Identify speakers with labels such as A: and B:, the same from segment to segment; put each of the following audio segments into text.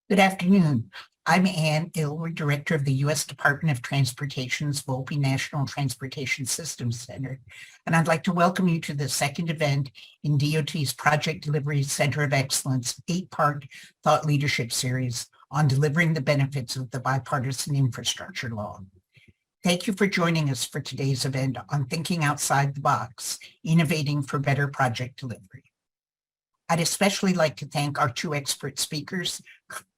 A: Good afternoon. I'm Ann Ilwer, Director of the U.S. Department of Transportation's Volpe National Transportation Systems Center, and I'd like to welcome you to the second event in DOT's Project Delivery Center of Excellence 8-part Thought Leadership Series on delivering the benefits of the bipartisan infrastructure law. Thank you for joining us for today's event on Thinking Outside the Box, Innovating for Better Project Delivery. I'd especially like to thank our two expert speakers,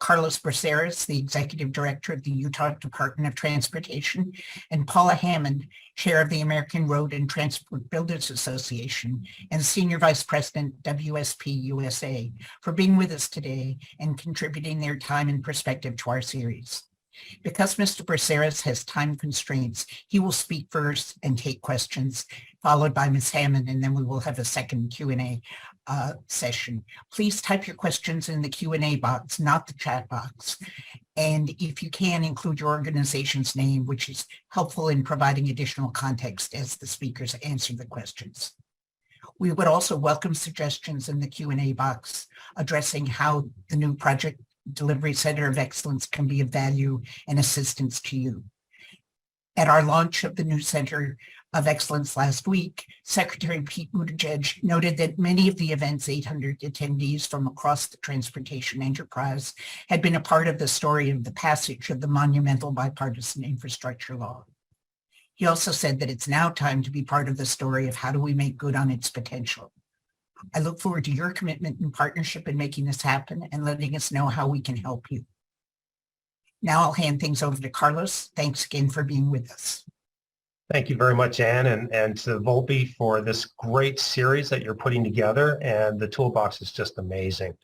A: Carlos Braceras, the Executive Director of the Utah Department of Transportation, and Paula Hammond, Chair of the American Road and Transport Builders Association and Senior Vice President, WSP USA, for being with us today and contributing their time and perspective to our series. Because Mr. Braceras has time constraints, he will speak first and take questions, followed by Ms. Hammond, and then we will have a second Q&A session. Please type your questions in the Q&A box, not the chat box. And if you can, include your organization's name, which is helpful in providing additional context as the speakers answer the questions. We would also welcome suggestions in the Q&A box addressing how the new Project Delivery Center of Excellence can be of value and assistance to you. At our launch of the new Center of Excellence last week, Secretary Pete Buttigieg noted that many of the event's 800 attendees from across the transportation enterprise had been a part of the story of the passage of the monumental bipartisan infrastructure law. He also said that it's now time to be part of the story of how do we make good on its potential. I look forward to your commitment and partnership in making this happen and letting us know how we can help you. Now I'll hand things over to Carlos. Thanks again for being with us.
B: Thank you very much, Ann, and to Volpe for this great series that you're putting together, and the toolbox is just amazing.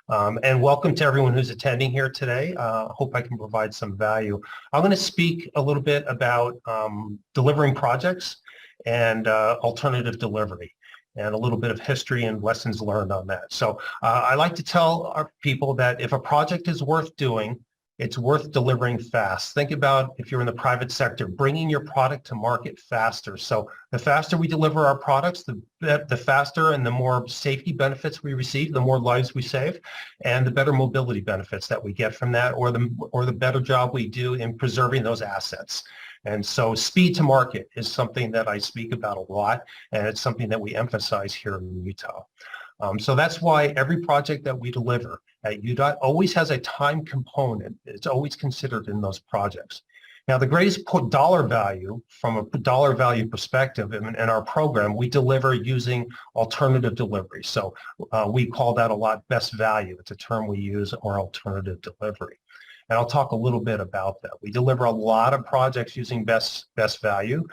B: And welcome to everyone who's attending here today. Hope I can provide some value. I'm going to speak a little bit about delivering projects and alternative delivery, and a little bit of history and lessons learned on that. So I like to tell our people that if a project is worth doing, it's worth delivering fast. Think about, if you're in the private sector, bringing your product to market faster. So the faster we deliver our products, the faster and the more safety benefits we receive, the more lives we save, and the better mobility benefits that we get from that, or the better job we do in preserving those assets. And so speed to market is something that I speak about a lot, and it's something that we emphasize here in Utah. So that's why every project that we deliver at UDOT always has a time component. It's always considered in those projects. Now, the greatest dollar value, from a dollar value perspective in our program, we deliver using alternative delivery. So we call that a lot best value. It's a term we use, or alternative delivery. And I'll talk a little bit about that. We deliver a lot of projects using best value.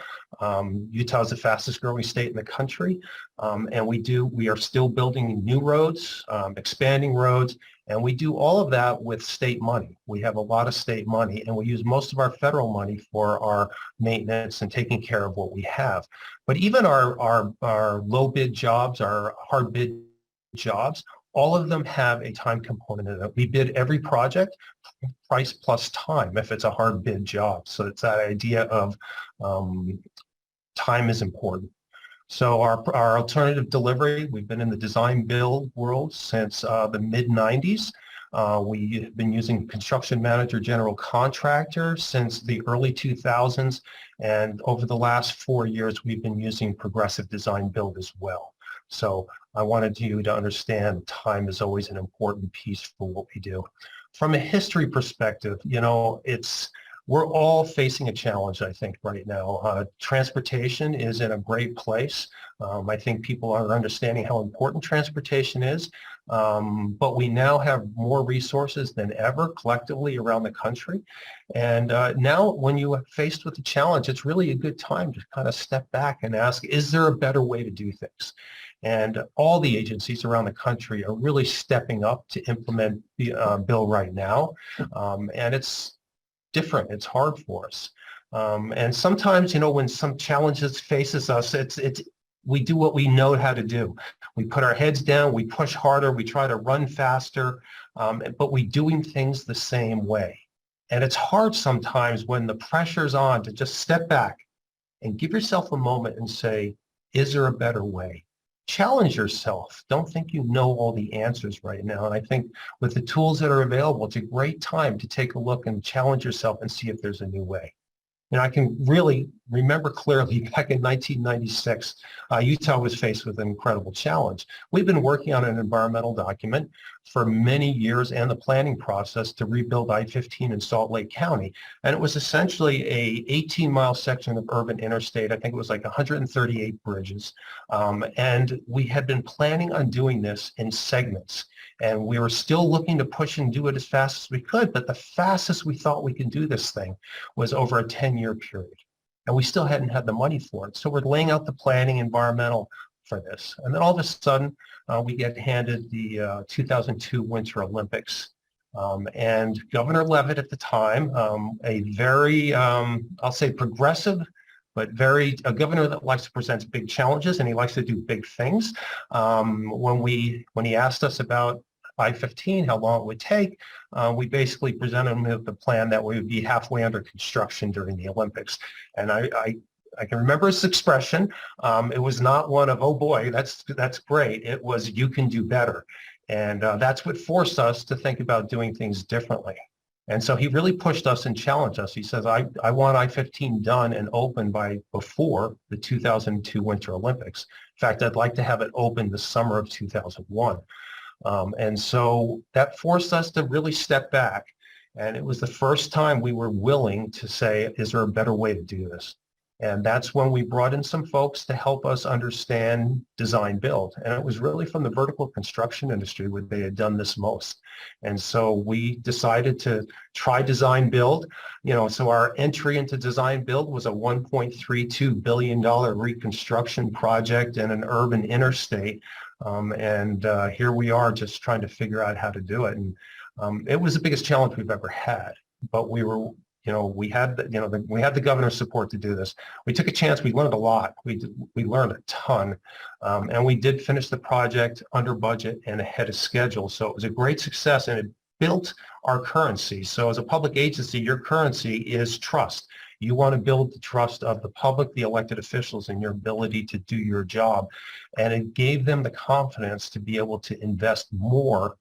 B: Utah is the fastest growing state in the country, and we are still building new roads, expanding roads, and we do all of that with state money. We have a lot of state money, and we use most of our federal money for our maintenance and taking care of what we have. But even our low bid jobs, our hard bid jobs, all of them have a time component in it. We bid every project, price plus time, if it's a hard bid job. So it's that idea of time is important. So our alternative delivery, we've been in the design build world since the mid-90s. We've been using construction manager general contractor since the early 2000s. And over the last 4 years, we've been using progressive design build as well. So I wanted you to understand time is always an important piece for what we do. From a history perspective, we're all facing a challenge, I think, right now. Transportation is in a great place. I think people are understanding how important transportation is, but we now have more resources than ever collectively around the country. And now when you are faced with a challenge, it's really a good time to kind of step back and ask, is there a better way to do things? And all the agencies around the country are really stepping up to implement the bill right now. And it's different. It's hard for us. And sometimes, when some challenges faces us, we do what we know how to do. We put our heads down, we push harder, we try to run faster, but we're doing things the same way. And it's hard sometimes when the pressure's on to just step back and give yourself a moment and say, is there a better way? challenge yourself. Don't think you know all the answers right now. And I think with the tools that are available, it's a great time to take a look and challenge yourself and see if there's a new way. And I can really remember clearly back in 1996, Utah was faced with an incredible challenge. We've been working on an environmental document for many years and the planning process to rebuild I-15 in Salt Lake County. And it was essentially a 18-mile section of urban interstate. I think it was like 138 bridges. And we had been planning on doing this in segments. And we were still looking to push and do it as fast as we could, but the fastest we thought we could do this thing was over a 10-year period. And we still hadn't had the money for it. So we're laying out the planning environmental for this. And then all of a sudden, we get handed the 2002 Winter Olympics. And Governor Levitt at the time, a very, I'll say progressive, but a governor that likes to present big challenges and he likes to do big things. When he asked us about I-15, how long it would take, we basically presented him with the plan that we would be halfway under construction during the Olympics. And I can remember his expression. It was not one of, oh boy, that's great. It was, you can do better. And that's what forced us to think about doing things differently. And so he really pushed us and challenged us. He says, I want I-15 done and open before the 2002 Winter Olympics. In fact, I'd like to have it open the summer of 2001. And so that forced us to really step back. And it was the first time we were willing to say, is there a better way to do this? And that's when we brought in some folks to help us understand design build. And it was really from the vertical construction industry where they had done this most. And so we decided to try design build. So our entry into design build was a $1.32 billion reconstruction project in an urban interstate. Here we are just trying to figure out how to do it. And it was the biggest challenge we've ever had, but we had the governor's support to do this. We took a chance. We learned a lot. We learned a ton, and we did finish the project under budget and ahead of schedule. So it was a great success, and it built our currency. So as a public agency, your currency is trust. You want to build the trust of the public, the elected officials, and your ability to do your job. And it gave them the confidence to be able to invest more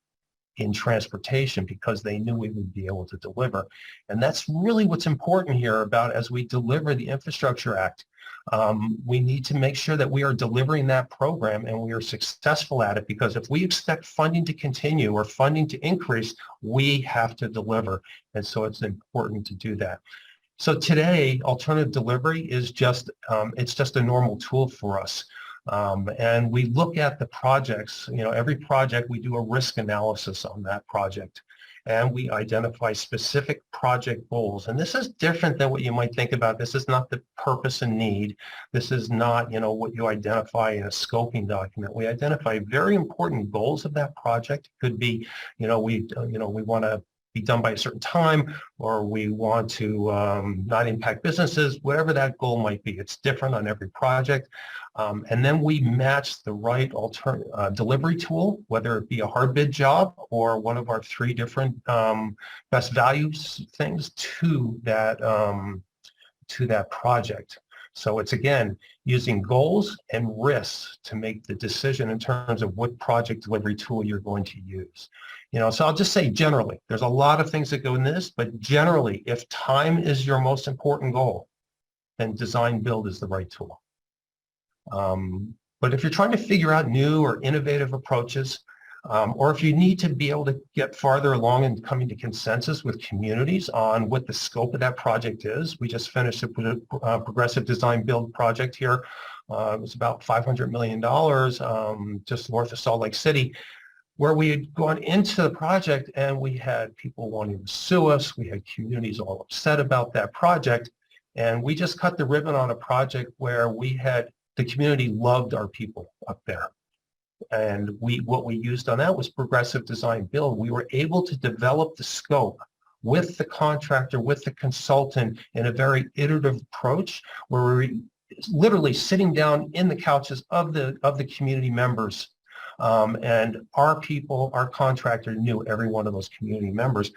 B: in transportation because they knew we would be able to deliver. And that's really what's important here about as we deliver the Infrastructure Act. We need to make sure that we are delivering that program and we are successful at it, because if we expect funding to continue or funding to increase, we have to deliver. And so it's important to do that. So today, alternative delivery is just, it's just a normal tool for us. And we look at the projects, every project, we do a risk analysis on that project. And we identify specific project goals. And this is different than what you might think about. This is not the purpose and need. This is not, what you identify in a scoping document. We identify very important goals of that project. It could be, we want to be done by a certain time, or we want to not impact businesses, whatever that goal might be. It's different on every project. And then we match the right delivery tool, whether it be a hard bid job or one of our 3 different best values things to that project. So it's, again, using goals and risks to make the decision in terms of what project delivery tool you're going to use. So I'll just say generally, there's a lot of things that go in this, but generally, if time is your most important goal, then design build is the right tool. But if you're trying to figure out new or innovative approaches, or if you need to be able to get farther along in coming to consensus with communities on what the scope of that project is, we just finished a progressive design build project here. It was about $500 million just north of Salt Lake City, where we had gone into the project and we had people wanting to sue us. We had communities all upset about that project. And we just cut the ribbon on a project where the community loved our people up there. And what we used on that was progressive design build. We were able to develop the scope with the contractor, with the consultant, in a very iterative approach where we were literally sitting down in the couches of the community members. And our people, our contractor, knew every one of those community members.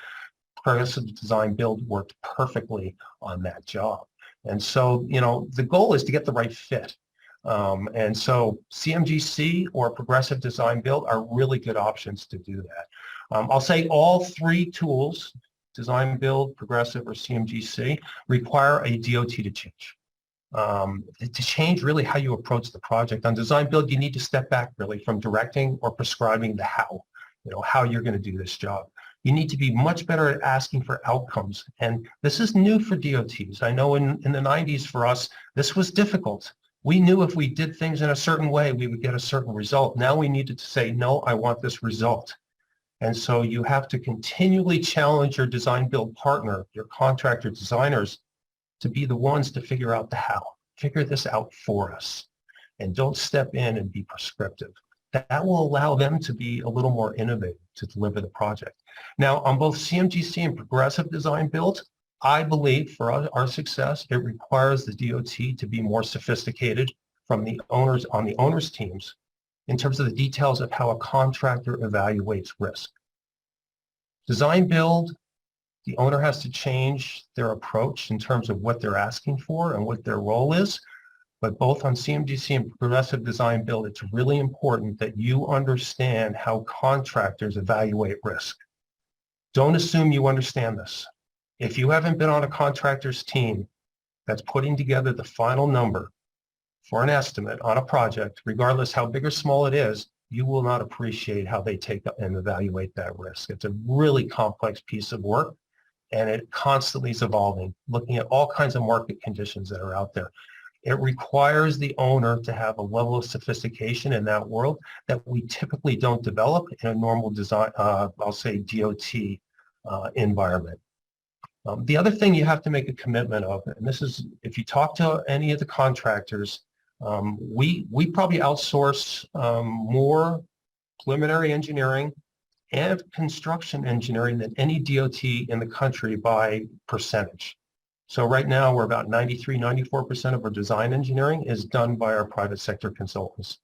B: Progressive design build worked perfectly on that job. And so, the goal is to get the right fit. And so CMGC or Progressive Design Build are really good options to do that. I'll say all three tools, Design Build, Progressive, or CMGC, require a DOT to change. To change really how you approach the project. On Design Build, you need to step back really from directing or prescribing the how, how you're going to do this job. You need to be much better at asking for outcomes. And this is new for DOTs. I know in the 90s for us, this was difficult. We knew if we did things in a certain way, we would get a certain result. Now we needed to say, no, I want this result. And so you have to continually challenge your design build partner, your contractor designers, to be the ones to figure out the how. Figure this out for us. And don't step in and be prescriptive. That will allow them to be a little more innovative to deliver the project. Now, on both CMGC and Progressive Design Build, I believe for our success, it requires the DOT to be more sophisticated from the owners on the owners' teams in terms of the details of how a contractor evaluates risk. Design Build, the owner has to change their approach in terms of what they're asking for and what their role is. But both on CMGC and Progressive Design Build, it's really important that you understand how contractors evaluate risk. Don't assume you understand this. If you haven't been on a contractor's team that's putting together the final number for an estimate on a project, regardless how big or small it is, you will not appreciate how they take and evaluate that risk. It's a really complex piece of work, and it constantly is evolving, looking at all kinds of market conditions that are out there. It requires the owner to have a level of sophistication in that world that we typically don't develop in a normal design, I'll say DOT environment. The other thing you have to make a commitment of, and this is, if you talk to any of the contractors, we probably outsource more preliminary engineering and construction engineering than any DOT in the country by percentage. So right now we're about 93, 94% of our design engineering is done by our private sector consultants.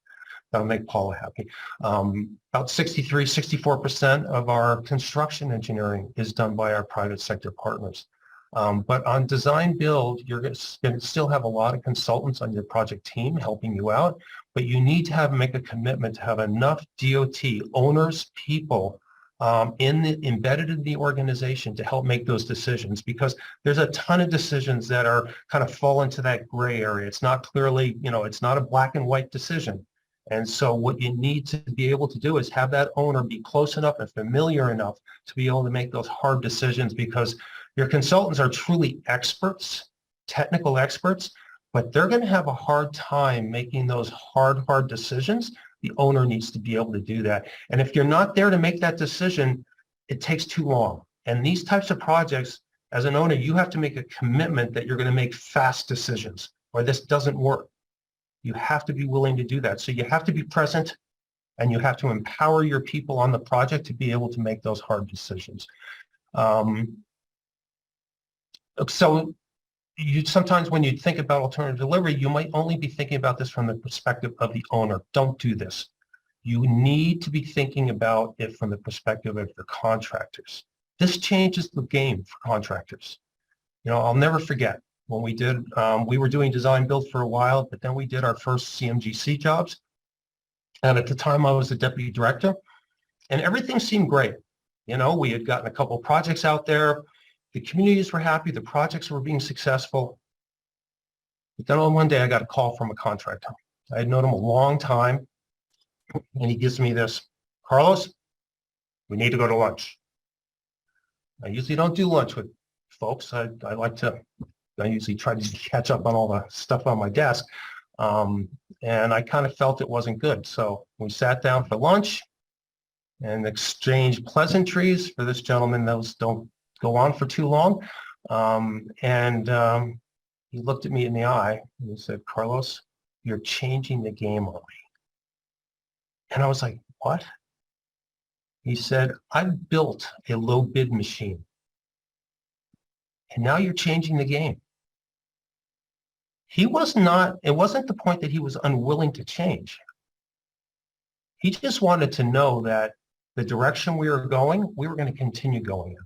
B: That'll make Paula happy. About 63, 64% of our construction engineering is done by our private sector partners. But on design build, you're going to still have a lot of consultants on your project team helping you out, but you need to make a commitment to have enough DOT owners, people embedded in the organization to help make those decisions, because there's a ton of decisions that are kind of fall into that gray area. It's not clearly, it's not a black and white decision. And so what you need to be able to do is have that owner be close enough and familiar enough to be able to make those hard decisions, because your consultants are truly experts, technical experts, but they're going to have a hard time making those hard decisions. The owner needs to be able to do that. And if you're not there to make that decision, it takes too long. And these types of projects, as an owner, you have to make a commitment that you're going to make fast decisions, or this doesn't work. You have to be willing to do that. So you have to be present, and you have to empower your people on the project to be able to make those hard decisions. So sometimes when you think about alternative delivery, you might only be thinking about this from the perspective of the owner. Don't do this. You need to be thinking about it from the perspective of your contractors. This changes the game for contractors. I'll never forget when we were doing design build for a while, but then we did our first CMGC jobs. And at the time I was the deputy director, and everything seemed great. We had gotten a couple of projects out there. The communities were happy. The projects were being successful. But then on one day, I got a call from a contractor. I had known him a long time, and he gives me this, "Carlos, we need to go to lunch." I usually don't do lunch with folks. I usually try to catch up on all the stuff on my desk. And I kind of felt it wasn't good. So we sat down for lunch and exchanged pleasantries. For this gentleman, those don't go on for too long. He looked at me in the eye and he said, "Carlos, you're changing the game on me." And I was like, "What?" He said, "I built a low bid machine, and now you're changing the game." It wasn't the point that he was unwilling to change. He just wanted to know that the direction we were going, we were going to continue going in.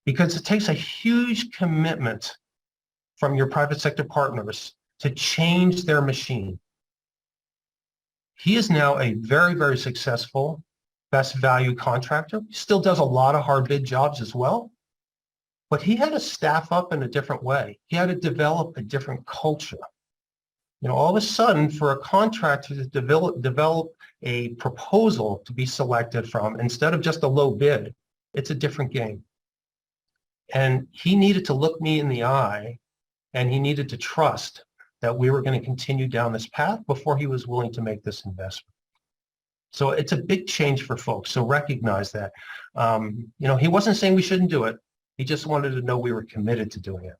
B: Because it takes a huge commitment from your private sector partners to change their machine. He is now a very, very successful best value contractor. He still does a lot of hard bid jobs as well, but he had to staff up in a different way. He had to develop a different culture. All of a sudden, for a contractor to develop a proposal to be selected from, instead of just a low bid, it's a different game. And he needed to look me in the eye, and he needed to trust that we were going to continue down this path before he was willing to make this investment. So it's a big change for folks. So recognize that. He wasn't saying we shouldn't do it. He just wanted to know we were committed to doing it.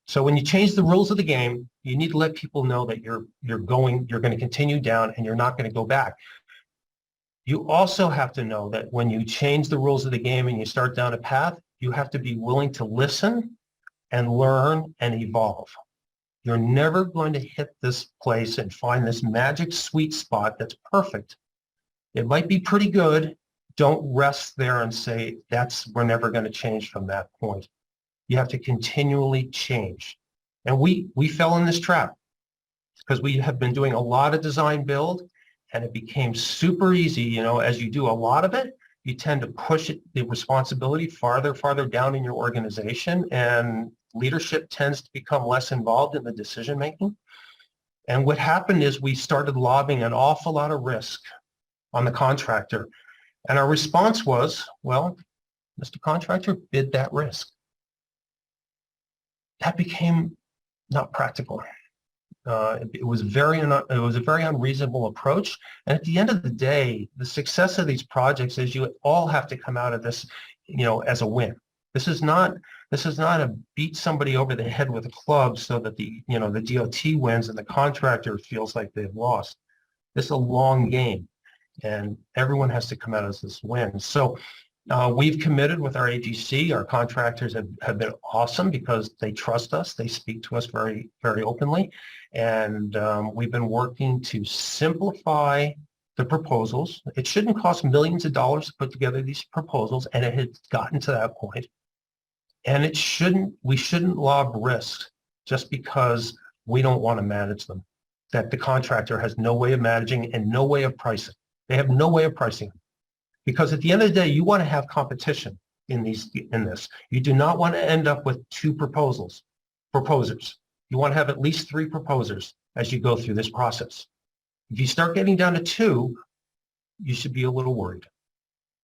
B: So when you change the rules of the game, you need to let people know that you're going to continue down and you're not going to go back. You also have to know that when you change the rules of the game and you start down a path, you have to be willing to listen and learn and evolve. You're never going to hit this place and find this magic sweet spot that's perfect. It might be pretty good. Don't rest there and say, we're never going to change from that point. You have to continually change. And we fell in this trap because we have been doing a lot of design build, and it became super easy. As you do a lot of it, you tend to push the responsibility farther down in your organization, and leadership tends to become less involved in the decision making. And what happened is we started lobbing an awful lot of risk on the contractor. And our response was, well, Mr. Contractor, bid that risk. That became not practical. It was a very unreasonable approach. And at the end of the day, the success of these projects is you all have to come out of this, as a win. This is not a beat somebody over the head with a club so that the DOT wins and the contractor feels like they've lost. This is a long game, and everyone has to come out as this win. So we've committed with our AGC. Our contractors have been awesome because they trust us. They speak to us very, very openly. And we've been working to simplify the proposals. It shouldn't cost millions of dollars to put together these proposals, and it has gotten to that point. And we shouldn't lob risks just because we don't want to manage them, that the contractor has no way of managing and no way of pricing. They have no way of pricing them. Because at the end of the day, you want to have competition in this. You do not want to end up with two proposers. You want to have at least 3 proposers as you go through this process. If you start getting down to 2, you should be a little worried.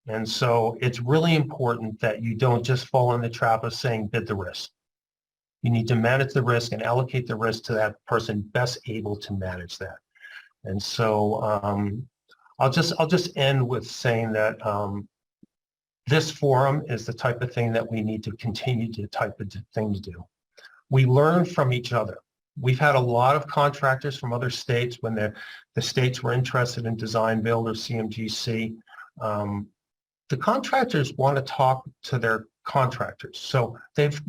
B: And so it's really important that you don't just fall in the trap of saying bid the risk. You need to manage the risk and allocate the risk to that person best able to manage that. And so I'll just end with saying that this forum is the type of thing that we need to continue to type of thing to do. We learn from each other. We've had a lot of contractors from other states when the states were interested in design build or CMGC. The contractors want to talk to their contractors. So the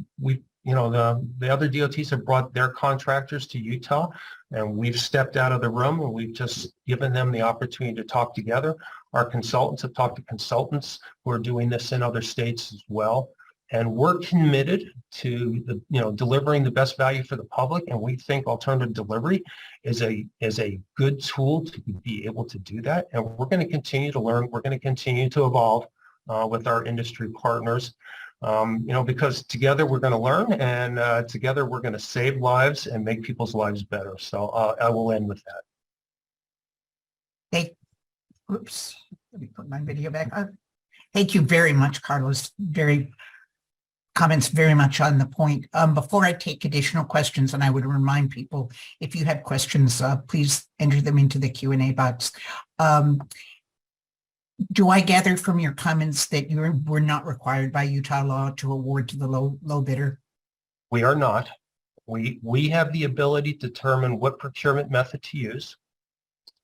B: other DOTs have brought their contractors to Utah, and we've stepped out of the room and we've just given them the opportunity to talk together. Our consultants have talked to consultants who are doing this in other states as well. And we're committed to delivering the best value for the public. And we think alternative delivery is a good tool to be able to do that. And we're going to continue to learn. We're going to continue to evolve with our industry partners. Because together we're going to learn, and together we're going to save lives and make people's lives better. So I will end with that.
A: Hey, oops, let me put my video back on. Thank you very much, Carlos. Comments very much on the point. Before I take additional questions, and I would remind people, if you have questions, please enter them into the Q&A box. Do I gather from your comments that we're not required by Utah law to award to the low bidder?
B: We are not. We have the ability to determine what procurement method to use.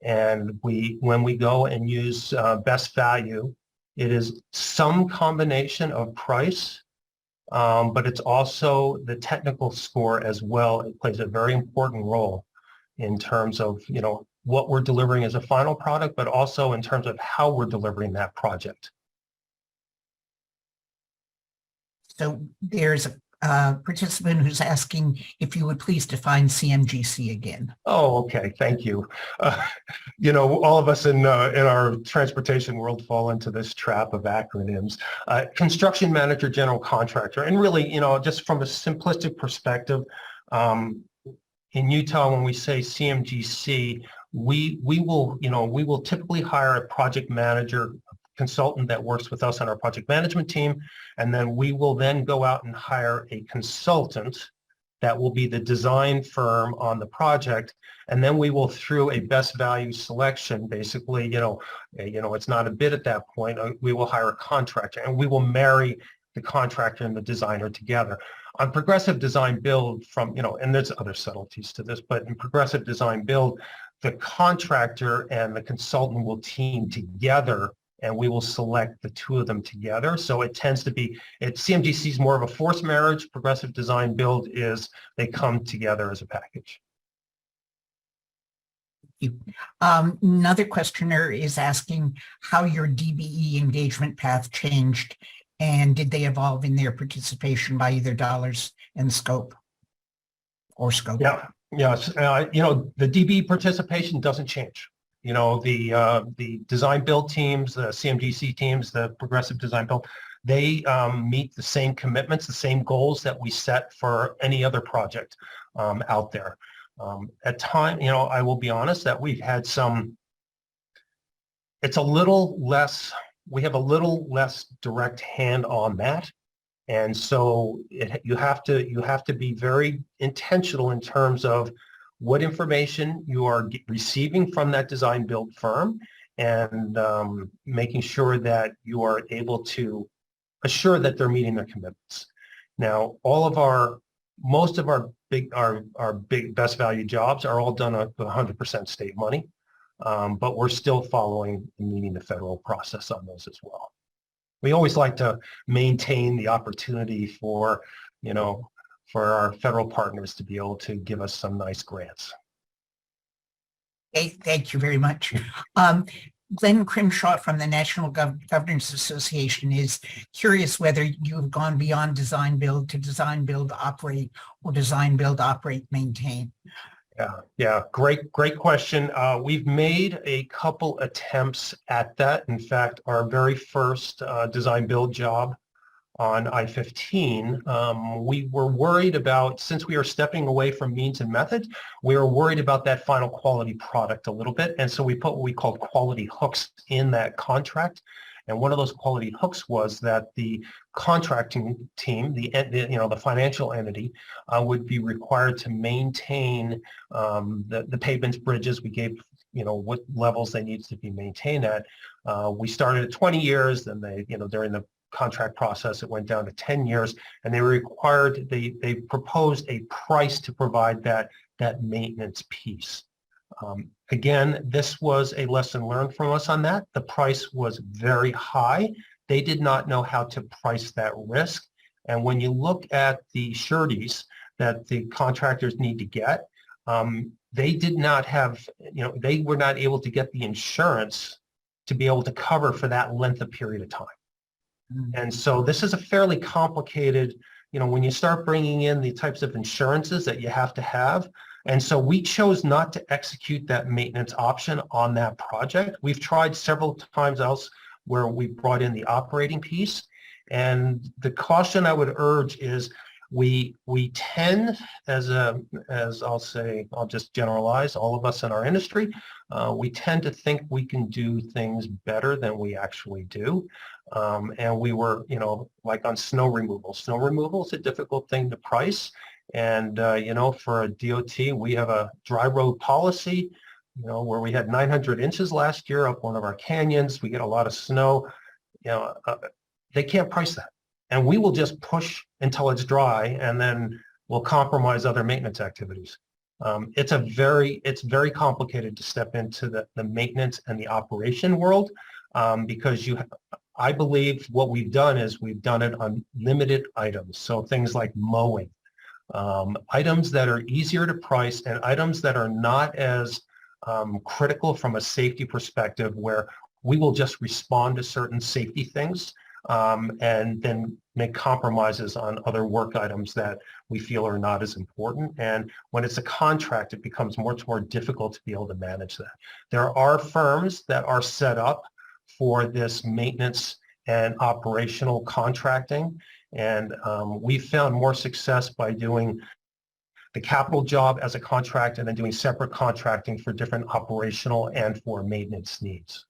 B: And when we go and use best value, it is some combination of price, but it's also the technical score as well. It plays a very important role in terms of, what we're delivering as a final product, but also in terms of how we're delivering that project.
A: So there's participant who's asking if you would please define CMGC again.
B: Oh, okay. Thank you. All of us in our transportation world fall into this trap of acronyms. Construction manager, general contractor, and really, just from a simplistic perspective, in Utah, when we say CMGC, we will typically hire a project manager, consultant that works with us on our project management team, and then we will then go out and hire a consultant that will be the design firm on the project, and then we will, through a best value selection, basically, it's not a bid at that point. We will hire a contractor, and we will marry the contractor and the designer together. On progressive design build, and there's other subtleties to this, but in progressive design build, the contractor and the consultant will team together, and we will select the two of them together. So it tends to be, CMGC is more of a forced marriage. Progressive design build is they come together as a package.
A: Another questioner is asking how your DBE engagement path changed, and did they evolve in their participation by either dollars and scope or scope?
B: Yeah, yes. The DBE participation doesn't change. The design build teams, the CMGC teams, the progressive design build, they meet the same commitments, the same goals that we set for any other project out there. At time, I will be honest that we've had it's a little less, we have a little less direct hand on that. And so you have to be very intentional in terms of what information you are receiving from that design build firm, and making sure that you are able to assure that they're meeting their commitments. Now, most of our big best value jobs are all done with 100% state money, but we're still following and meeting the federal process on those as well. We always like to maintain the opportunity for our federal partners to be able to give us some nice grants.
A: Okay, thank you very much. Glenn Crimshaw from the National Governors Association is curious whether you've gone beyond design build to design build operate, or design build operate maintain.
B: Yeah, great question. We've made a couple attempts at that. In fact, our very first design build job on I-15, we were worried about, since we are stepping away from means and methods, we were worried about that final quality product a little bit. And so we put what we called quality hooks in that contract. And one of those quality hooks was that the contracting team, the financial entity, would be required to maintain the pavements, bridges. We gave what levels they needed to be maintained at. We started at 20 years, then during the contract process, it went down to 10 years, and they proposed a price to provide that maintenance piece. Again, this was a lesson learned from us on that. The price was very high. They did not know how to price that risk. And when you look at the sureties that the contractors need to get, they did not have, they were not able to get the insurance to be able to cover for that length of period of time. And so this is a fairly complicated, when you start bringing in the types of insurances that you have to have. And so we chose not to execute that maintenance option on that project. We've tried several times else where we brought in the operating piece. And the caution I would urge is we tend, as I'll just generalize, all of us in our industry, we tend to think we can do things better than we actually do. And we were, like on snow removal. Snow removal is a difficult thing to price. And, for a DOT, we have a dry road policy, where we had 900 inches last year up one of our canyons. We get a lot of snow. They can't price that. And we will just push until it's dry, and then we'll compromise other maintenance activities. It's very complicated to step into the maintenance and the operation world, because I believe what we've done is we've done it on limited items. So things like mowing, items that are easier to price, and items that are not as critical from a safety perspective, where we will just respond to certain safety things, and then make compromises on other work items that we feel are not as important. And when it's a contract, it becomes much more difficult to be able to manage that. There are firms that are set up for this maintenance and operational contracting. And we found more success by doing the capital job as a contract and then doing separate contracting for different operational and for maintenance needs.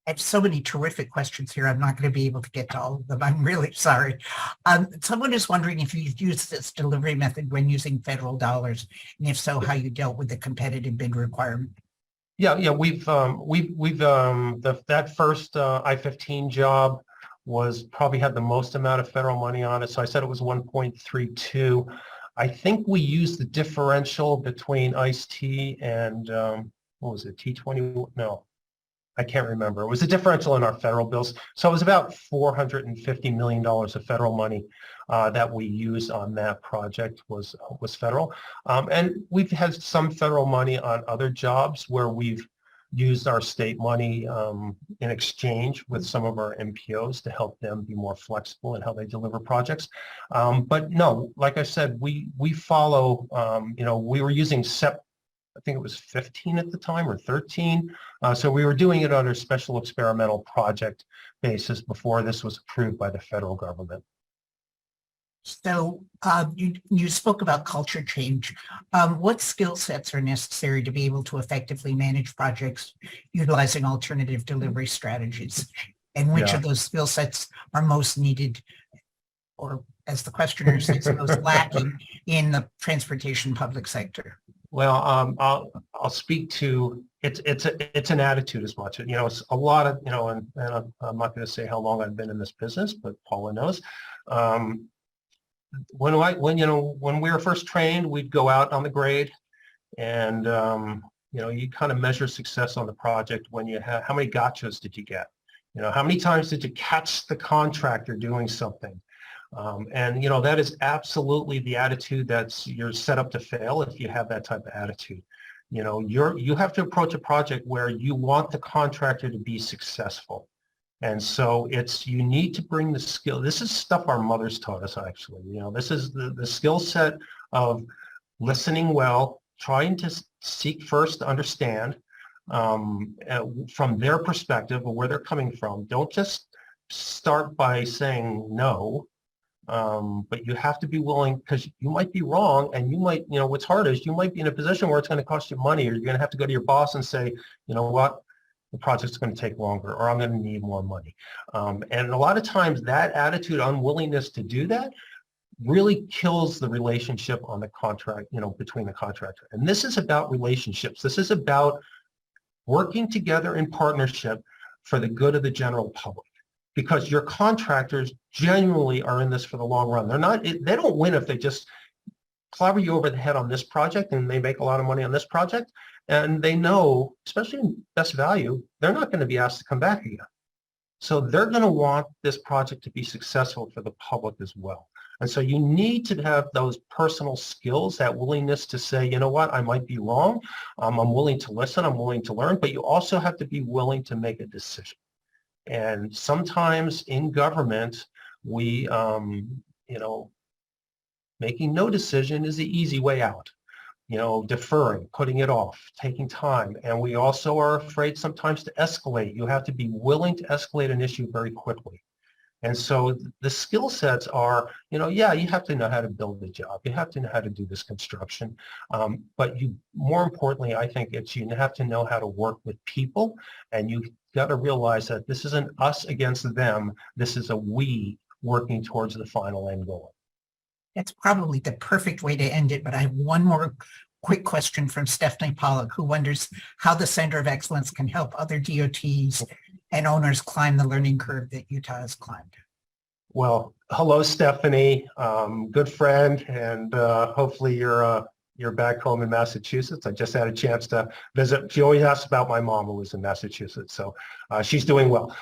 A: I have so many terrific questions here. I'm not going to be able to get to all of them. I'm really sorry. Someone is wondering if you've used this delivery method when using federal dollars, and if so, how you dealt with the competitive bid requirement.
B: Yeah, that first I-15 job was probably had the most amount of federal money on it. So I said it was 1.32. I think we used the differential between ICE-T and what was it, T20? No, I can't remember. It was a differential in our federal bills. So it was about $450 million of federal money that we used on that project was federal. And we've had some federal money on other jobs where we've used our state money in exchange with some of our MPOs to help them be more flexible in how they deliver projects. But no, like I said, we follow, we were using SEP, I think it was 15 at the time or 13. So we were doing it under special experimental project basis before this was approved by the federal government.
A: So you spoke about culture change. What skill sets are necessary to be able to effectively manage projects utilizing alternative delivery strategies? And which of those skill sets are most needed, or as the questioner says, most lacking in the transportation public sector?
B: Well, I'll speak to it's an attitude as much. It's a lot of and I'm not going to say how long I've been in this business, but Paula knows. When we were first trained, we'd go out on the grade, and you kind of measure success on the project when you have how many gotchas did you get? How many times did you catch the contractor doing something? And that is absolutely the attitude you're set up to fail if you have that type of attitude. You have to approach a project where you want the contractor to be successful. And so you need to bring the skill. This is stuff our mothers taught us, actually. This is the skill set of listening well, trying to seek first to understand from their perspective or where they're coming from. Don't just start by saying no. But you have to be willing, because you might be wrong, and you might, what's hard is you might be in a position where it's going to cost you money, or you're going to have to go to your boss and say, you know what, the project's going to take longer, or I'm going to need more money. And a lot of times that attitude, unwillingness to do that, really kills the relationship on the contract, between the contractor. And this is about relationships. This is about working together in partnership for the good of the general public. Because your contractors genuinely are in this for the long run. They don't win if they just clobber you over the head on this project and they make a lot of money on this project. And they know, especially in best value, they're not going to be asked to come back again. So they're going to want this project to be successful for the public as well. And so you need to have those personal skills, that willingness to say, you know what, I might be wrong. I'm willing to listen. I'm willing to learn. But you also have to be willing to make a decision. And sometimes in government, we, making no decision is the easy way out. Deferring, putting it off, taking time. And we also are afraid sometimes to escalate. You have to be willing to escalate an issue very quickly. And so the skill sets are, you have to know how to build the job. You have to know how to do this construction. But more importantly, I think you have to know how to work with people, and you got to realize that this isn't us against them. This is a we working towards the final end goal.
A: That's probably the perfect way to end it, but I have one more quick question from Stephanie Pollock, who wonders how the Center of Excellence can help other DOTs and owners climb the learning curve that Utah has climbed.
B: Well, hello, Stephanie, good friend, and hopefully you're back home in Massachusetts. I just had a chance to visit. She always asks about my mom, who was in Massachusetts, so she's doing well.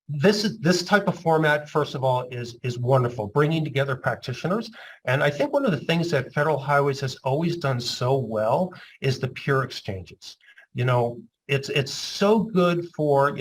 B: This type of format, first of all, is wonderful, bringing together practitioners. And I think one of the things that Federal Highways has always done so well is the peer exchanges. It's so good for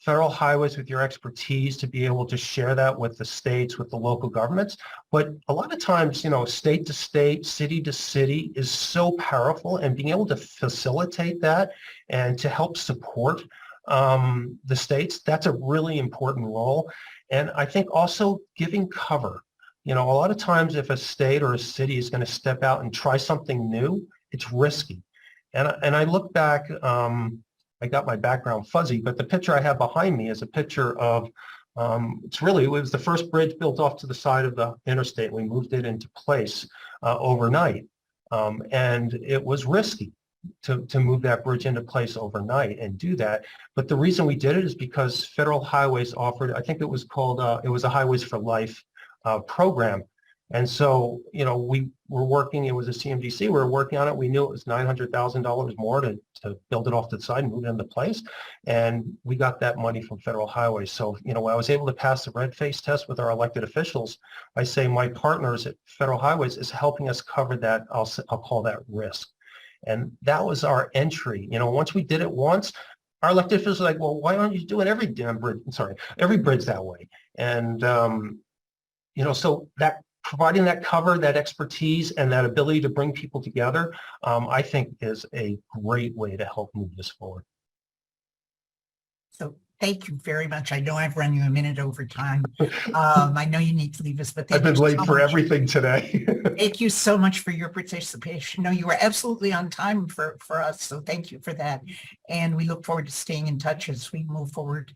B: federal highways with your expertise to be able to share that with the states, with the local governments. But a lot of times, state to state, city to city is so powerful, and being able to facilitate that and to help support the states, that's a really important role. And I think also giving cover. A lot of times if a state or a city is going to step out and try something new, it's risky. And I look back, I got my background fuzzy, but the picture I have behind me is a picture of, it was the first bridge built off to the side of the interstate. We moved it into place overnight. And it was risky to move that bridge into place overnight and do that. But the reason we did it is because federal highways offered, I think it was called, it was a Highways for Life program. And so, we were working, it was a CMDC, we were working on it. We knew it was $900,000 more to build it off to the side and move it into place. And we got that money from federal highways. So, when I was able to pass the red face test with our elected officials, I say my partners at federal highways is helping us cover that, I'll call that risk. And that was our entry. Once we did it once, our elected officials were like, well, why aren't you doing every bridge that way? And, so that providing that cover, that expertise, and that ability to bring people together, I think is a great way to help move this forward.
A: So thank you very much. I know I've run you a minute over time. I know you need to leave us, but
B: I've been late for everything today.
A: Thank you so much for your participation. No, you were absolutely on time for us, so thank you for that. And we look forward to staying in touch as we move forward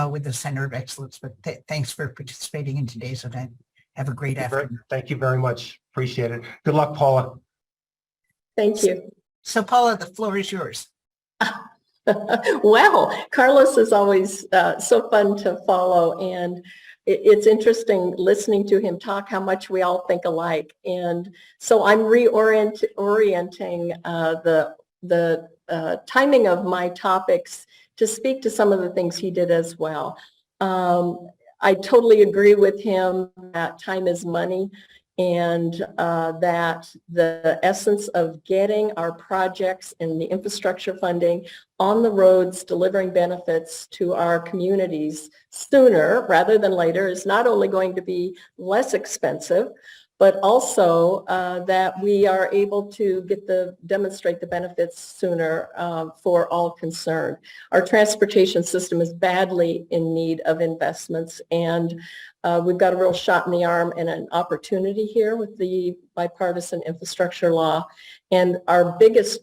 A: with the Center of Excellence. But thanks for participating in today's event. Have a great afternoon.
B: Thank you very much. Appreciate it. Good luck, Paula.
C: Thank you.
A: So Paula, the floor is yours.
C: Well, Carlos is always so fun to follow, and it's interesting listening to him talk how much we all think alike. And so I'm orienting the timing of my topics to speak to some of the things he did as well. I totally agree with him that time is money, and that the essence of getting our projects and the infrastructure funding on the roads, delivering benefits to our communities sooner rather than later is not only going to be less expensive, but also that we are able to demonstrate the benefits sooner for all concerned. Our transportation system is badly in need of investments, and we've got a real shot in the arm and an opportunity here with the bipartisan infrastructure law. And our biggest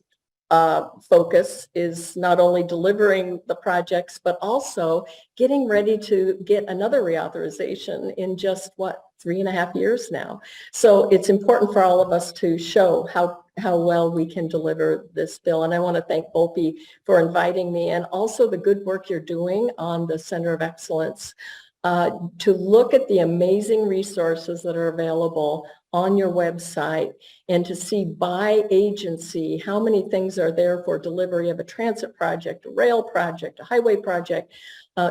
C: focus is not only delivering the projects, but also getting ready to get another reauthorization in just 3.5 years now. So it's important for all of us to show how well we can deliver this bill. And I want to thank Volpe for inviting me, and also the good work you're doing on the Center of Excellence to look at the amazing resources that are available on your website, and to see by agency how many things are there for delivery of a transit project, a rail project, a highway project.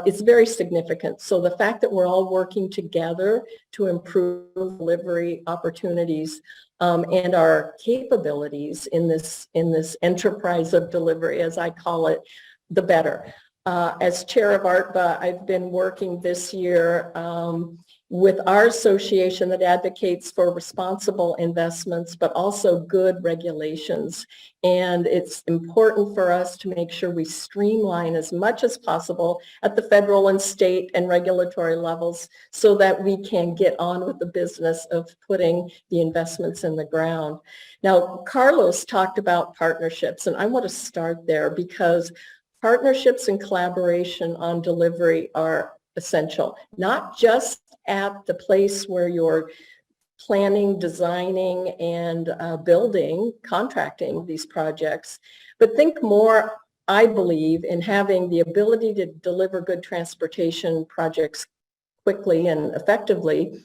C: It's very significant. So the fact that we're all working together to improve delivery opportunities and our capabilities in this enterprise of delivery, as I call it, the better. As chair of ARTBA, I've been working this year with our association that advocates for responsible investments, but also good regulations. And it's important for us to make sure we streamline as much as possible at the federal and state and regulatory levels so that we can get on with the business of putting the investments in the ground. Now, Carlos talked about partnerships, and I want to start there because partnerships and collaboration on delivery are essential, not just at the place where you're planning, designing, and building, contracting these projects, but think more, I believe, in having the ability to deliver good transportation projects quickly and effectively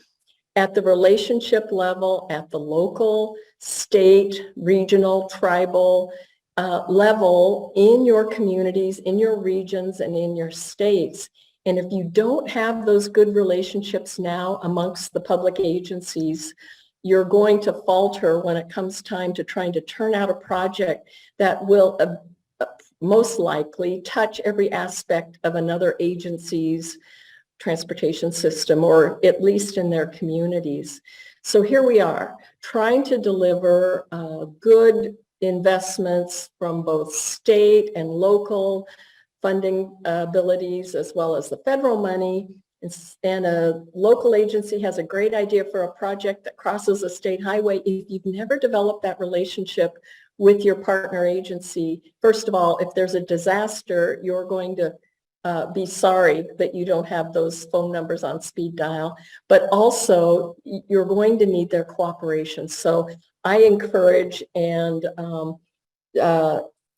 C: at the relationship level, at the local, state, regional, tribal level in your communities, in your regions, and in your states. And if you don't have those good relationships now amongst the public agencies, you're going to falter when it comes time to trying to turn out a project that will most likely touch every aspect of another agency's transportation system, or at least in their communities. So here we are, trying to deliver good investments from both state and local funding abilities, as well as the federal money. And a local agency has a great idea for a project that crosses a state highway. If you've never developed that relationship with your partner agency, first of all, if there's a disaster, you're going to be sorry that you don't have those phone numbers on speed dial, but also you're going to need their cooperation. So I encourage and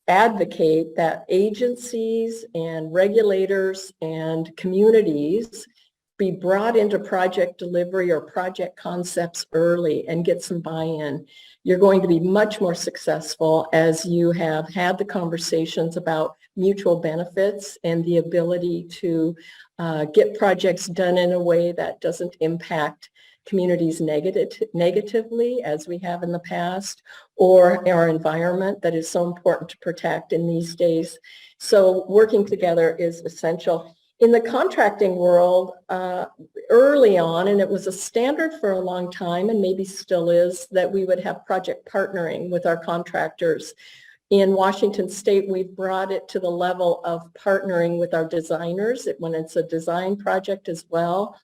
C: advocate that agencies and regulators and communities be brought into project delivery or project concepts early and get some buy-in. You're going to be much more successful as you have had the conversations about mutual benefits and the ability to get projects done in a way that doesn't impact communities negatively, as we have in the past, or our environment that is so important to protect in these days. So working together is essential. In the contracting world, early on, and it was a standard for a long time, and maybe still is, that we would have project partnering with our contractors. In Washington State, we've brought it to the level of partnering with our designers when it's a design project as well,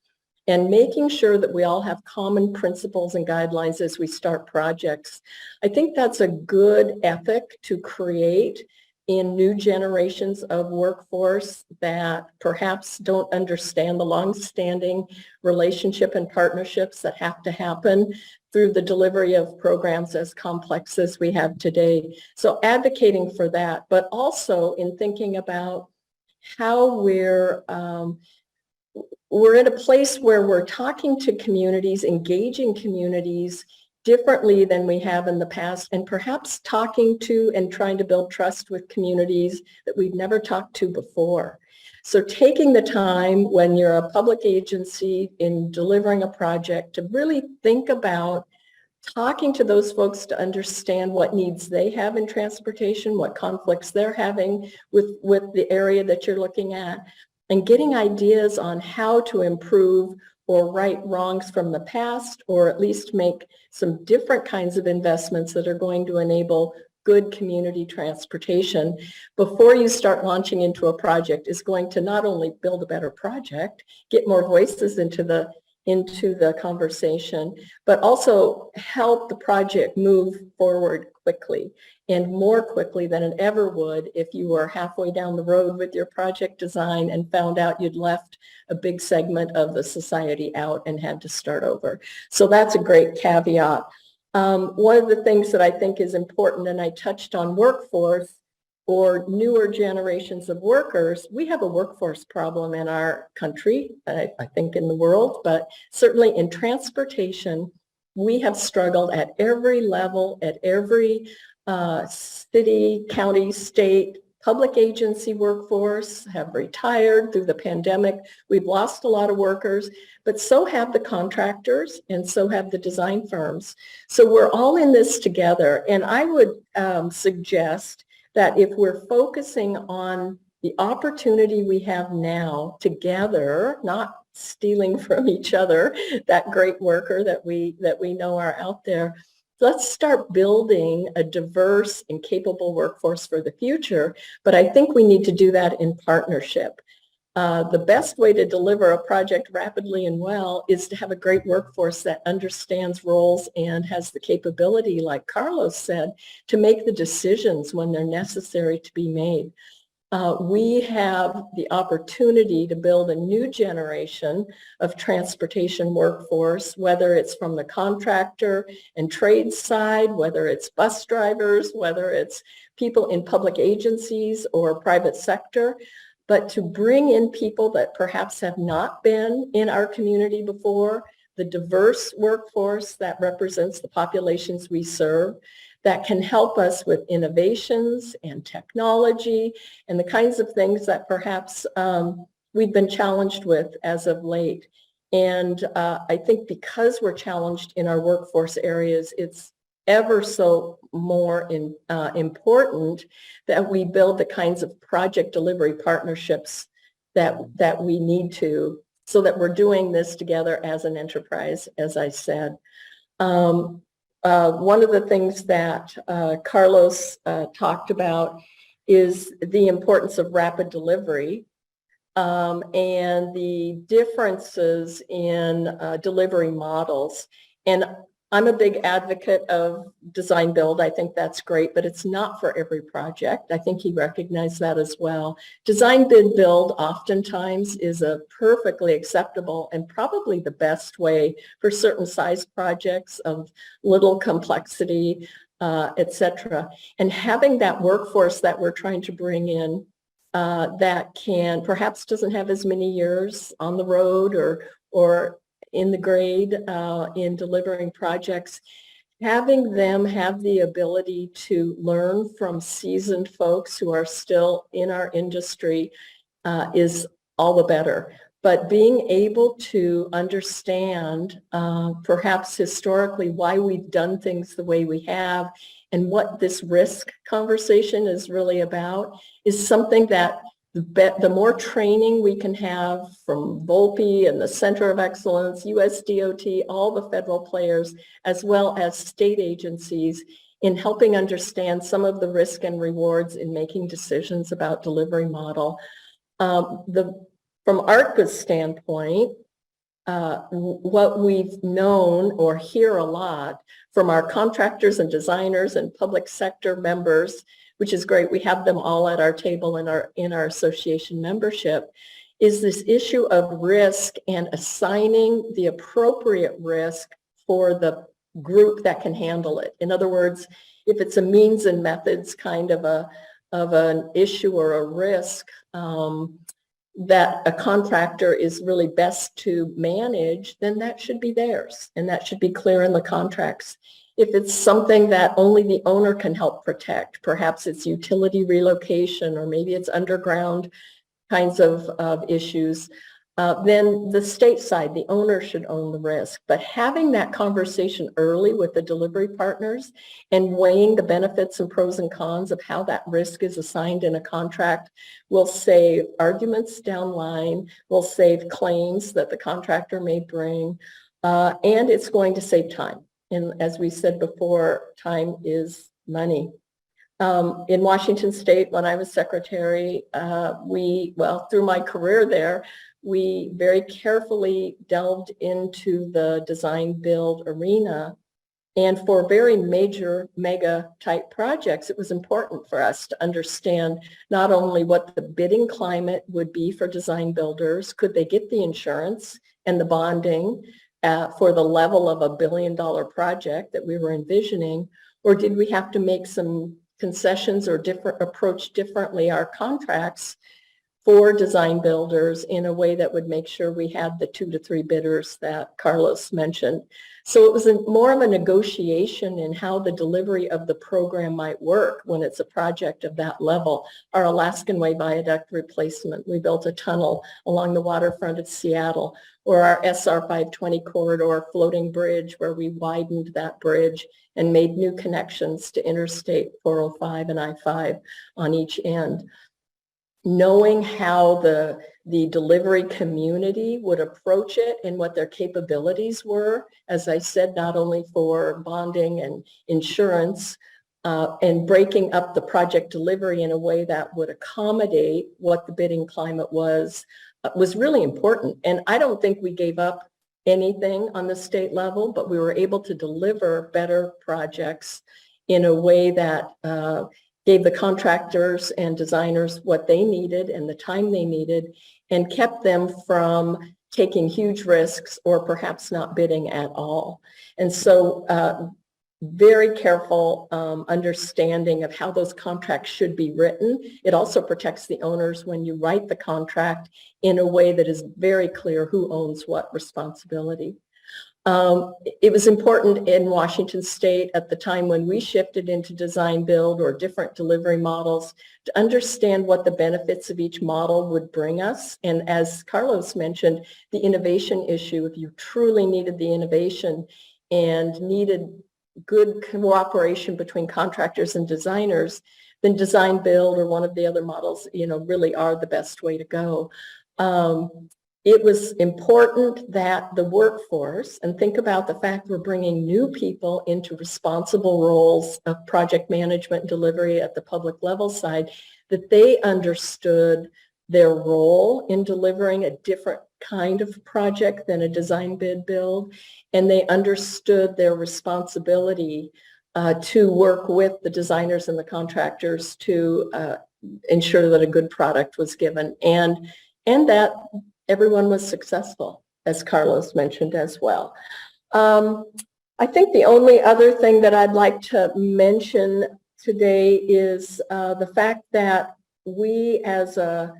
C: and making sure that we all have common principles and guidelines as we start projects. I think that's a good ethic to create in new generations of workforce that perhaps don't understand the long-standing relationship and partnerships that have to happen through the delivery of programs as complex as we have today. So advocating for that, but also in thinking about how we're in a place where we're talking to communities, engaging communities differently than we have in the past, and perhaps talking to and trying to build trust with communities that we've never talked to before. So taking the time when you're a public agency in delivering a project to really think about talking to those folks to understand what needs they have in transportation, what conflicts they're having with the area that you're looking at, and getting ideas on how to improve or right wrongs from the past, or at least make some different kinds of investments that are going to enable good community transportation before you start launching into a project is going to not only build a better project, get more voices into the conversation, but also help the project move forward quickly, and more quickly than it ever would if you were halfway down the road with your project design and found out you'd left a big segment of the society out and had to start over. So that's a great caveat. One of the things that I think is important, and I touched on workforce or newer generations of workers, we have a workforce problem in our country, I think in the world, but certainly in transportation, we have struggled at every level, at every city, county, state, public agency workforce have retired through the pandemic. We've lost a lot of workers, but so have the contractors and so have the design firms. So we're all in this together. And I would suggest that if we're focusing on the opportunity we have now together, not stealing from each other, that great worker that we know are out there, let's start building a diverse and capable workforce for the future. But I think we need to do that in partnership. The best way to deliver a project rapidly and well is to have a great workforce that understands roles and has the capability, like Carlos said, to make the decisions when they're necessary to be made. We have the opportunity to build a new generation of transportation workforce, whether it's from the contractor and trade side, whether it's bus drivers, whether it's people in public agencies or private sector, but to bring in people that perhaps have not been in our community before, the diverse workforce that represents the populations we serve, that can help us with innovations and technology and the kinds of things that perhaps we've been challenged with as of late. And I think because we're challenged in our workforce areas, it's ever so more important that we build the kinds of project delivery partnerships that we need to, so that we're doing this together as an enterprise, as I said. One of the things that Carlos talked about is the importance of rapid delivery and the differences in delivery models. And I'm a big advocate of design build. I think that's great, but it's not for every project. I think he recognized that as well. Design bid build oftentimes is a perfectly acceptable and probably the best way for certain size projects of little complexity, etc. And having that workforce that we're trying to bring in that can perhaps doesn't have as many years on the road or in the grade in delivering projects, having them have the ability to learn from seasoned folks who are still in our industry is all the better. But being able to understand perhaps historically why we've done things the way we have and what this risk conversation is really about is something that the more training we can have from Volpe and the Center of Excellence, US DOT, all the federal players, as well as state agencies in helping understand some of the risk and rewards in making decisions about delivery model. From ARTBA's standpoint, what we've known or hear a lot from our contractors and designers and public sector members, which is great, we have them all at our table in our association membership, is this issue of risk and assigning the appropriate risk for the group that can handle it. In other words, if it's a means and methods kind of an issue or a risk that a contractor is really best to manage, then that should be theirs and that should be clear in the contracts. If it's something that only the owner can help protect, perhaps it's utility relocation or maybe it's underground kinds of issues, then the state side, the owner should own the risk. But having that conversation early with the delivery partners and weighing the benefits and pros and cons of how that risk is assigned in a contract will save arguments down line, will save claims that the contractor may bring, and it's going to save time. And as we said before, time is money. In Washington State, when I was secretary, through my career there, we very carefully delved into the design build arena. And for very major mega type projects, it was important for us to understand not only what the bidding climate would be for design builders, could they get the insurance and the bonding for the level of $1 billion project that we were envisioning, or did we have to make some concessions or approach differently our contracts for design builders in a way that would make sure we had the 2 to 3 bidders that Carlos mentioned. So it was more of a negotiation in how the delivery of the program might work when it's a project of that level. Our Alaskan Way viaduct replacement, we built a tunnel along the waterfront of Seattle, or our SR 520 corridor floating bridge where we widened that bridge and made new connections to Interstate 405 and I-5 on each end. Knowing how the delivery community would approach it and what their capabilities were, as I said, not only for bonding and insurance, and breaking up the project delivery in a way that would accommodate what the bidding climate was really important. And I don't think we gave up anything on the state level, but we were able to deliver better projects in a way that gave the contractors and designers what they needed and the time they needed, and kept them from taking huge risks or perhaps not bidding at all. And so very careful understanding of how those contracts should be written. It also protects the owners when you write the contract in a way that is very clear who owns what responsibility. It was important in Washington State at the time when we shifted into design build or different delivery models to understand what the benefits of each model would bring us. And as Carlos mentioned, the innovation issue, if you truly needed the innovation and needed good cooperation between contractors and designers, then design build or one of the other models, really are the best way to go. It was important that the workforce, and think about the fact we're bringing new people into responsible roles of project management and delivery at the public level side, that they understood their role in delivering a different kind of project than a design bid build, and they understood their responsibility to work with the designers and the contractors to ensure that a good product was given, and that everyone was successful, as Carlos mentioned as well. I think the only other thing that I'd like to mention today is the fact that we as a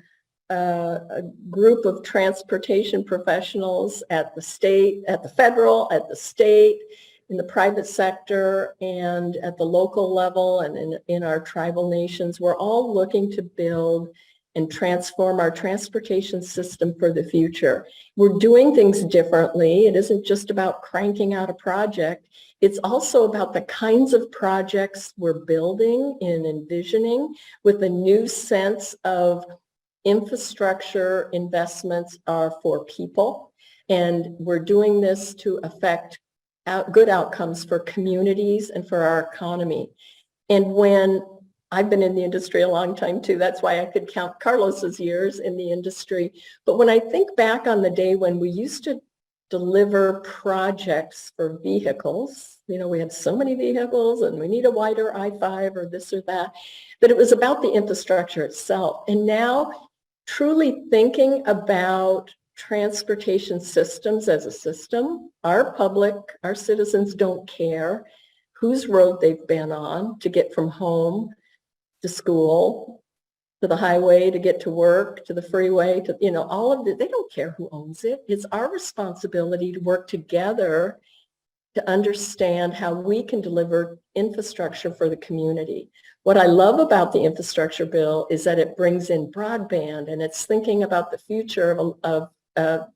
C: group of transportation professionals at the state, at the federal, at the state, in the private sector, and at the local level, and in our tribal nations, we're all looking to build and transform our transportation system for the future. We're doing things differently. It isn't just about cranking out a project. It's also about the kinds of projects we're building and envisioning with a new sense of infrastructure investments are for people. And we're doing this to affect good outcomes for communities and for our economy. And when I've been in the industry a long time too. That's why I could count Carlos's years in the industry. But when I think back on the day when we used to deliver projects for vehicles, we had so many vehicles and we need a wider I-5 or this or that, but it was about the infrastructure itself. And now truly thinking about transportation systems as a system, our public, our citizens don't care whose road they've been on to get from home to school, to the highway, to get to work, to the freeway, to, all of it. They don't care who owns it. It's our responsibility to work together to understand how we can deliver infrastructure for the community. What I love about the infrastructure bill is that it brings in broadband, and it's thinking about the future of a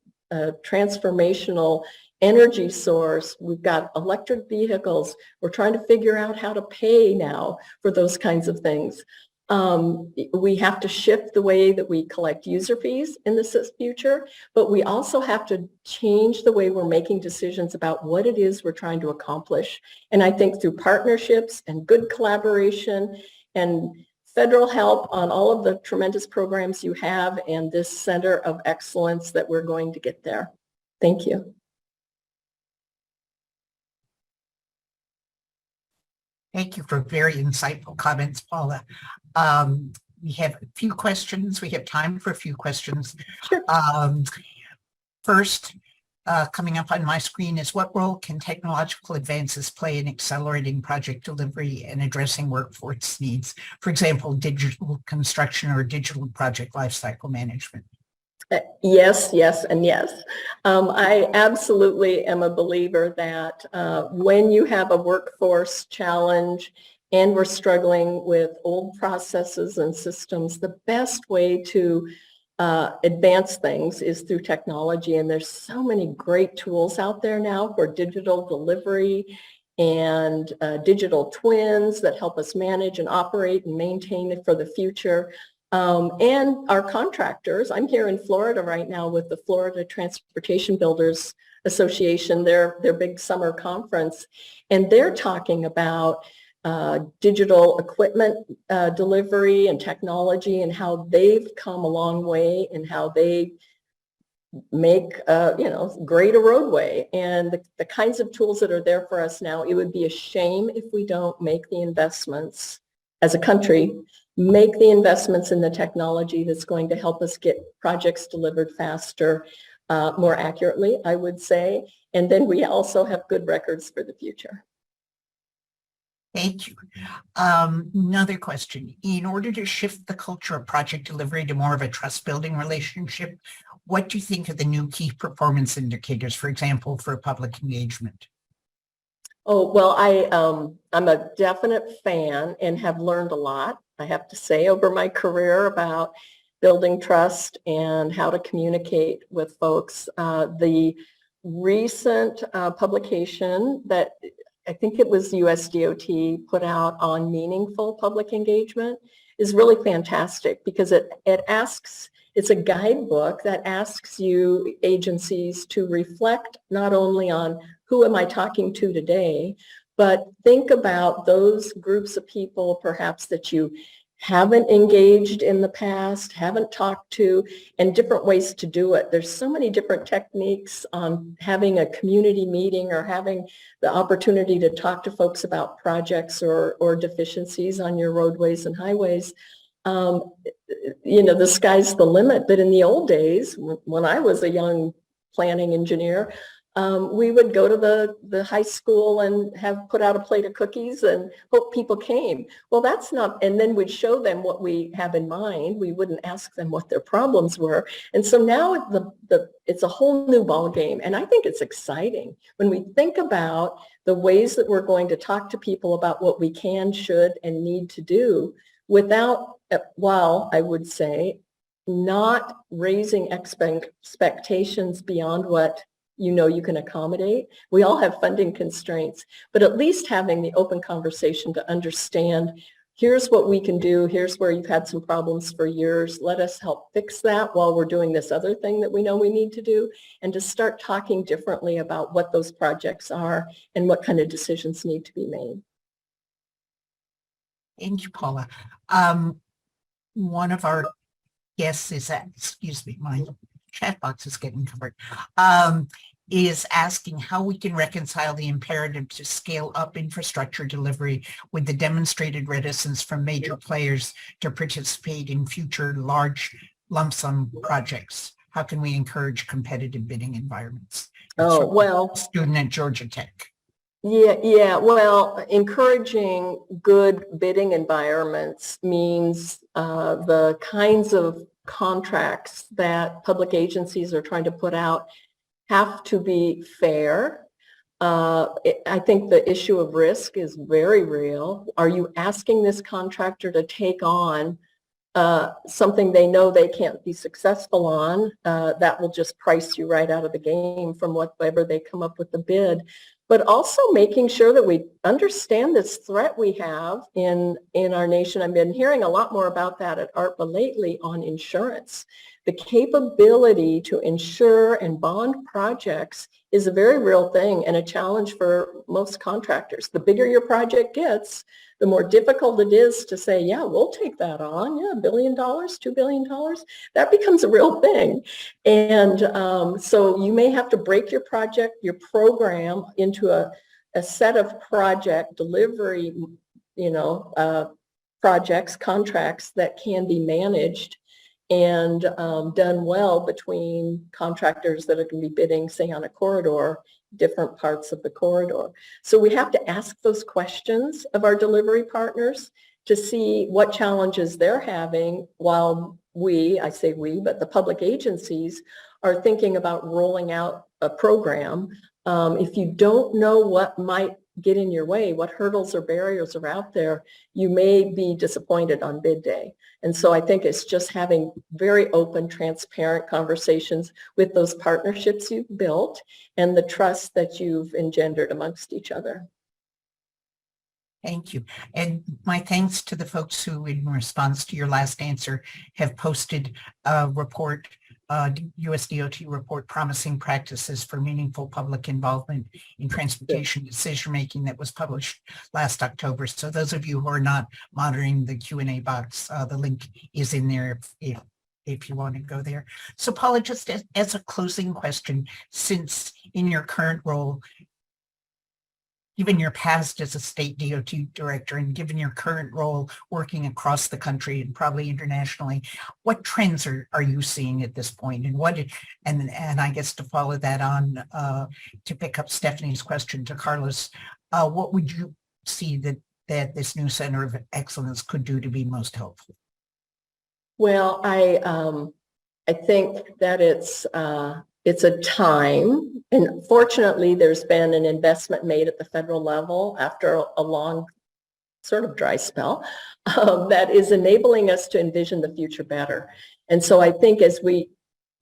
C: transformational energy source. We've got electric vehicles. We're trying to figure out how to pay now for those kinds of things. We have to shift the way that we collect user fees in the future, but we also have to change the way we're making decisions about what it is we're trying to accomplish. And I think through partnerships and good collaboration and federal help on all of the tremendous programs you have and this center of excellence that we're going to get there. Thank you.
A: Thank you for very insightful comments, Paula. We have a few questions. We have time for a few questions.
C: Sure.
A: First, coming up on my screen is, what role can technological advances play in accelerating project delivery and addressing workforce needs? For example, digital construction or digital project lifecycle management.
C: Yes, yes, and yes. I absolutely am a believer that when you have a workforce challenge and we're struggling with old processes and systems, the best way to advance things is through technology. And there's so many great tools out there now for digital delivery and digital twins that help us manage and operate and maintain it for the future. And our contractors, I'm here in Florida right now with the Florida Transportation Builders Association, their big summer conference, and they're talking about digital equipment delivery and technology and how they've come a long way and how they make, grade a roadway and the kinds of tools that are there for us now. It would be a shame if we don't make the investments as a country, make the investments in the technology that's going to help us get projects delivered faster, more accurately, I would say. And then we also have good records for the future.
A: Thank you. Another question. In order to shift the culture of project delivery to more of a trust-building relationship, what do you think are the new key performance indicators, for example, for public engagement?
C: Oh, well, I'm a definite fan and have learned a lot, I have to say, over my career about building trust and how to communicate with folks. The recent publication that I think it was USDOT put out on meaningful public engagement is really fantastic because it asks, it's a guidebook that asks you agencies to reflect not only on who am I talking to today, but think about those groups of people perhaps that you haven't engaged in the past, haven't talked to, and different ways to do it. There's so many different techniques on having a community meeting or having the opportunity to talk to folks about projects or deficiencies on your roadways and highways. The sky's the limit, but in the old days, when I was a young planning engineer, we would go to the high school and have put out a plate of cookies and hope people came. Well, that's not, and then we'd show them what we have in mind. We wouldn't ask them what their problems were. And so now it's a whole new ball game. And I think it's exciting when we think about the ways that we're going to talk to people about what we can, should, and need to do without, while I would say, not raising expectations beyond what you can accommodate. We all have funding constraints, but at least having the open conversation to understand, here's what we can do, here's where you've had some problems for years, let us help fix that while we're doing this other thing that we know we need to do, and to start talking differently about what those projects are and what kind of decisions need to be made.
A: Thank you, Paula. One of our guests is excuse me, my chat box is getting covered, is asking how we can reconcile the imperative to scale up infrastructure delivery with the demonstrated reticence from major players to participate in future large lump sum projects. How can we encourage competitive bidding environments?
C: Oh, well,
A: student at Georgia Tech.
C: Yeah. Well, encouraging good bidding environments means the kinds of contracts that public agencies are trying to put out have to be fair. I think the issue of risk is very real. Are you asking this contractor to take on something they know they can't be successful on? That will just price you right out of the game from whatever they come up with the bid. But also making sure that we understand this threat we have in our nation. I've been hearing a lot more about that at ARPA lately on insurance. The capability to insure and bond projects is a very real thing and a challenge for most contractors. The bigger your project gets, the more difficult it is to say, yeah, we'll take that on. Yeah, $1 billion, $2 billion. That becomes a real thing. And so you may have to break your project, your program into a set of project delivery, projects, contracts that can be managed and done well between contractors that are going to be bidding, say, on a corridor, different parts of the corridor. So we have to ask those questions of our delivery partners to see what challenges they're having while I say we, but the public agencies are thinking about rolling out a program. If you don't know what might get in your way, what hurdles or barriers are out there, you may be disappointed on bid day. And so I think it's just having very open, transparent conversations with those partnerships you've built and the trust that you've engendered amongst each other.
A: Thank you. And my thanks to the folks who, in response to your last answer, have posted a report, USDOT report, Promising Practices for Meaningful Public Involvement in Transportation Decision-Making, that was published last October. So those of you who are not monitoring the Q&A box, the link is in there if you want to go there. So Paula, just as a closing question, since in your current role, given your past as a state DOT director and given your current role working across the country and probably internationally, what trends are you seeing at this point? And and I guess to follow that on, to pick up Stephanie's question to Carlos, what would you see that this new Center of Excellence could do to be most helpful?
C: Well, I think that it's a time, and fortunately there's been an investment made at the federal level after a long sort of dry spell that is enabling us to envision the future better. And so I think as we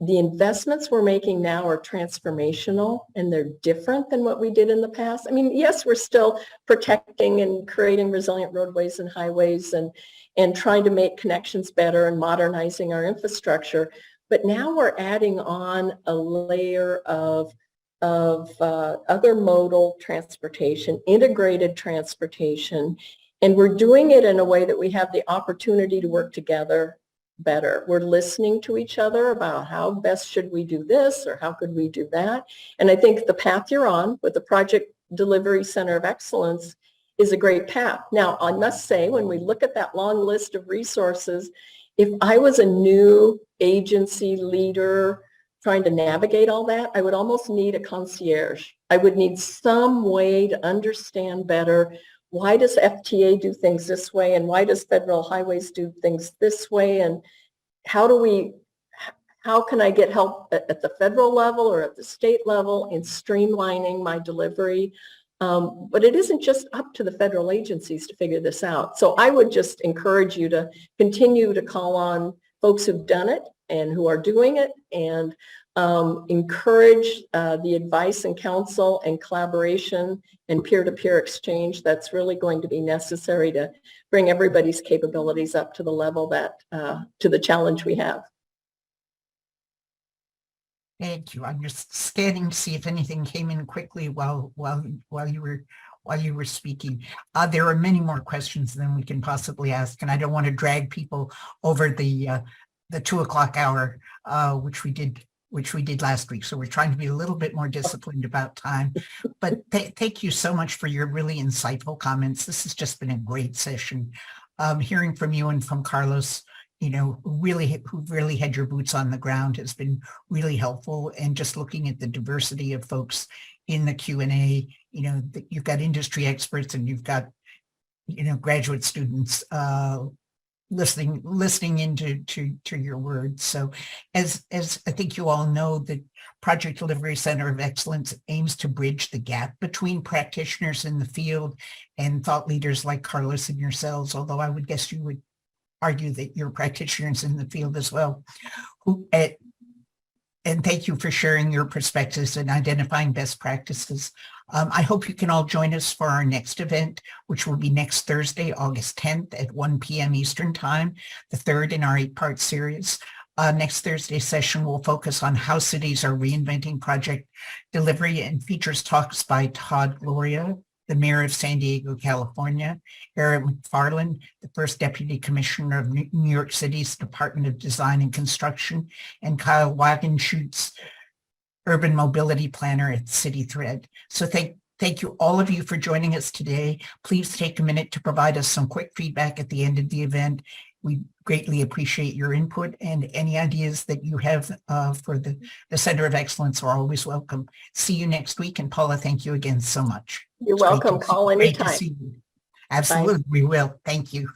C: the investments we're making now are transformational and they're different than what we did in the past. I mean, yes, we're still protecting and creating resilient roadways and highways and trying to make connections better and modernizing our infrastructure. But now we're adding on a layer of other modal transportation, integrated transportation, and we're doing it in a way that we have the opportunity to work together better. We're listening to each other about how best should we do this or how could we do that. And I think the path you're on with the Project Delivery Center of Excellence is a great path. Now, I must say, when we look at that long list of resources, if I was a new agency leader trying to navigate all that, I would almost need a concierge. I would need some way to understand better, why does FTA do things this way and why does Federal Highways do things this way, and how can I get help at the federal level or at the state level in streamlining my delivery? But it isn't just up to the federal agencies to figure this out. So I would just encourage you to continue to call on folks who've done it and who are doing it, and encourage the advice and counsel and collaboration and peer-to-peer exchange that's really going to be necessary to bring everybody's capabilities up to the level that, to the challenge we have.
A: Thank you. I'm just scanning to see if anything came in quickly while you were speaking. There are many more questions than we can possibly ask, and I don't want to drag people over the 2 o'clock hour, which we did last week. So we're trying to be a little bit more disciplined about time. But thank you so much for your really insightful comments. This has just been a great session. Hearing from you and from Carlos, you know, who really had your boots on the ground, has been really helpful. And just looking at the diversity of folks in the Q&A, you know, you've got industry experts and you've got, you know, graduate students listening into your words. So as I think you all know, the Project Delivery Center of Excellence aims to bridge the gap between practitioners in the field and thought leaders like Carlos and yourselves, although I would guess you would argue that you're practitioners in the field as well. And thank you for sharing your perspectives and identifying best practices. I hope you can all join us for our next event, which will be next Thursday, August 10th at 1 p.m. Eastern Time, the third in our 8-part series. Next Thursday's session will focus on how cities are reinventing project delivery and features talks by Todd Gloria, the mayor of San Diego, California, Eric McFarland, the first deputy commissioner of New York City's Department of Design and Construction, and Kyle Wagenschutz, urban mobility planner at City Thread. So thank you all of you for joining us today. Please take a minute to provide us some quick feedback at the end of the event. We greatly appreciate your input, and any ideas that you have for the Center of Excellence are always welcome. See you next week. And Paula, thank you again so much.
C: You're welcome. Call anytime.
A: Great to see you. Absolutely, we will. Thank you.